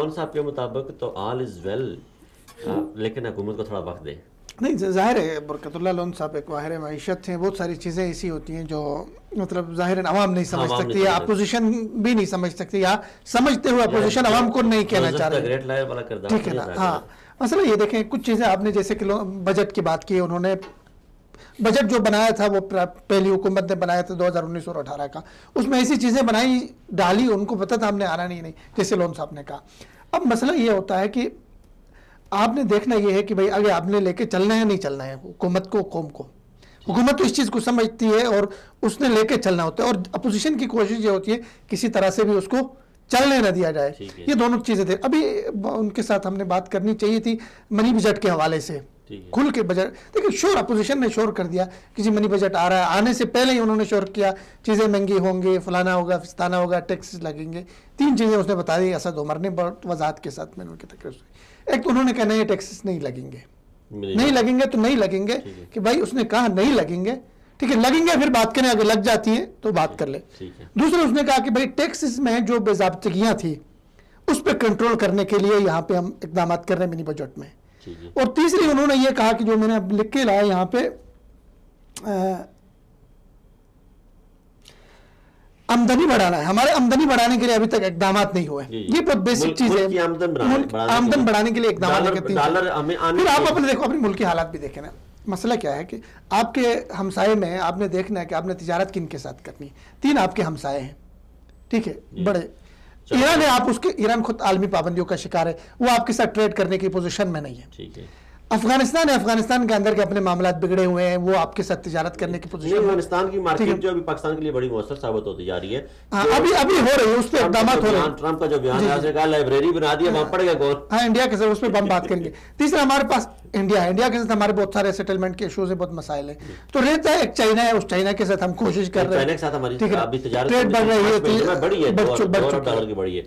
کون صاحب کے مطابق تو آل از ویل، لیکن حکومت کو تھوڑا وقت دے. نہیں ظاہر ہے برکت اللہ لون صاحب ایک واہر معیشت ہیں، بہت ساری چیزیں ایسی ہوتی ہیں جو مطلب ظاہر عوام نہیں سمجھ سکتی یا اپوزیشن بھی نہیں سمجھ سکتی یا سمجھتے ہوئے اپوزیشن عوام کو نہیں کہنا چاہ رہے. ٹھیک ہے نا. ہاں مسئلہ یہ دیکھیں کچھ چیزیں آپ نے جیسے کہ بجٹ کی بات کی، انہوں نے بجٹ جو بنایا تھا وہ پہلی حکومت نے بنایا تھا 2019 اور 18 کا، اس میں ایسی چیزیں بنائی ڈالی، ان کو پتہ تھا ہم نے آنا نہیں جیسے لون صاحب نے کہا. اب مسئلہ یہ ہوتا ہے کہ آپ نے دیکھنا یہ ہے کہ بھئی اگر آپ نے لے کے چلنا ہے نہیں چلنا ہے حکومت کو، قوم کو. حکومت تو اس چیز کو سمجھتی ہے اور اس نے لے کے چلنا ہوتا ہے، اور اپوزیشن کی کوشش یہ ہوتی ہے کسی طرح سے بھی اس کو چلنے نہ دیا جائے. یہ دونوں چیزیں تھے. ابھی ان کے ساتھ ہم نے بات کرنی چاہیے تھی منی بجٹ کے حوالے سے، کھل کے بجٹ. دیکھیں شور اپوزیشن نے شور کر دیا کسی منی بجٹ آ رہا ہے، آنے سے پہلے ہی انہوں نے شور کیا چیزیں مہنگی ہوں گی، فلانا ہوگا، فستانہ ہوگا، ٹیکس لگیں گے. 3 چیزیں اس نے بتا دی اسد عمر نے بہت وضاحت کے ساتھ. میں نے ان کی تقریر سے ایک تو انہوں نے کہا نہیں ٹیکسز نہیں لگیں گے، نہیں لگیں گے تو نہیں لگیں گے کہ بھائی اس نے کہا نہیں لگیں گے، ٹھیک ہے لگیں گے پھر بات کریں، اگر لگ جاتی ہیں تو بات کر لیں. دوسرے اس نے کہا کہ بھائی ٹیکسز میں جو بے ضابطگیاں تھی اس پہ کنٹرول کرنے کے لیے یہاں پہ ہم اقدامات کر رہے ہیں منی بجٹ میں. اور تیسری انہوں نے یہ کہا کہ جو میں نے لکھ کے لایا یہاں پہ آمدنی بڑھانا ہے. ہمارے آمدنی بڑھانے کے لیے ابھی تک اقدامات نہیں ہوئے. یہ بہت بیسک چیز ہے، آمدن بڑھانے کے لیے اقدامات. پھر آپ اپنے دیکھو اپنے ملک کی حالات بھی دیکھیں نا. مسئلہ کیا ہے کہ آپ کے ہمسائے میں آپ نے دیکھنا ہے کہ آپ نے تجارت کن کے ساتھ کرنی ہے. 3 آپ کے ہمسائے ہیں، ٹھیک ہے بڑے. ایران ہے، آپ اس کے ایران خود عالمی پابندیوں کا شکار ہے، وہ آپ کے ساتھ ٹریڈ کرنے کی پوزیشن میں نہیں ہے. افغانستان ہے، افغانستان کے اندر کے اپنے معاملات بگڑے ہوئے ہیں، وہ آپ کے ساتھ تجارت کرنے کی پوزیشن. افغانستان کی مارکیٹ جو ابھی پاکستان کے لیے بڑی مؤثر ثابت ہوتی جا رہی ہے، ابھی ہو رہی ہے، اس پہ اقدامات ہو رہے ہیں. ٹرمپ کا جو بیان ہے، اس نے کہا لائبریری بنا دی ہے، وہاں پڑھے گا کون. ہاں انڈیا کے ساتھ اس پہ ہم بات کریں گے. تیسرا ہمارے پاس انڈیا ہے، انڈیا کے ساتھ ہمارے بہت سارے سیٹلمنٹ کے ایشوز ہیں، بہت مسائل ہیں. تو رہتا ہے ایک چائنا ہے، اس چائنا کے ساتھ ہم کوشش کر رہے ہیں، چائنا کے ساتھ ہماری ٹھیک ہے ابھی تجارت ٹریڈ بڑھ رہی ہے، بڑی ہے، $2 کی بڑی ہے.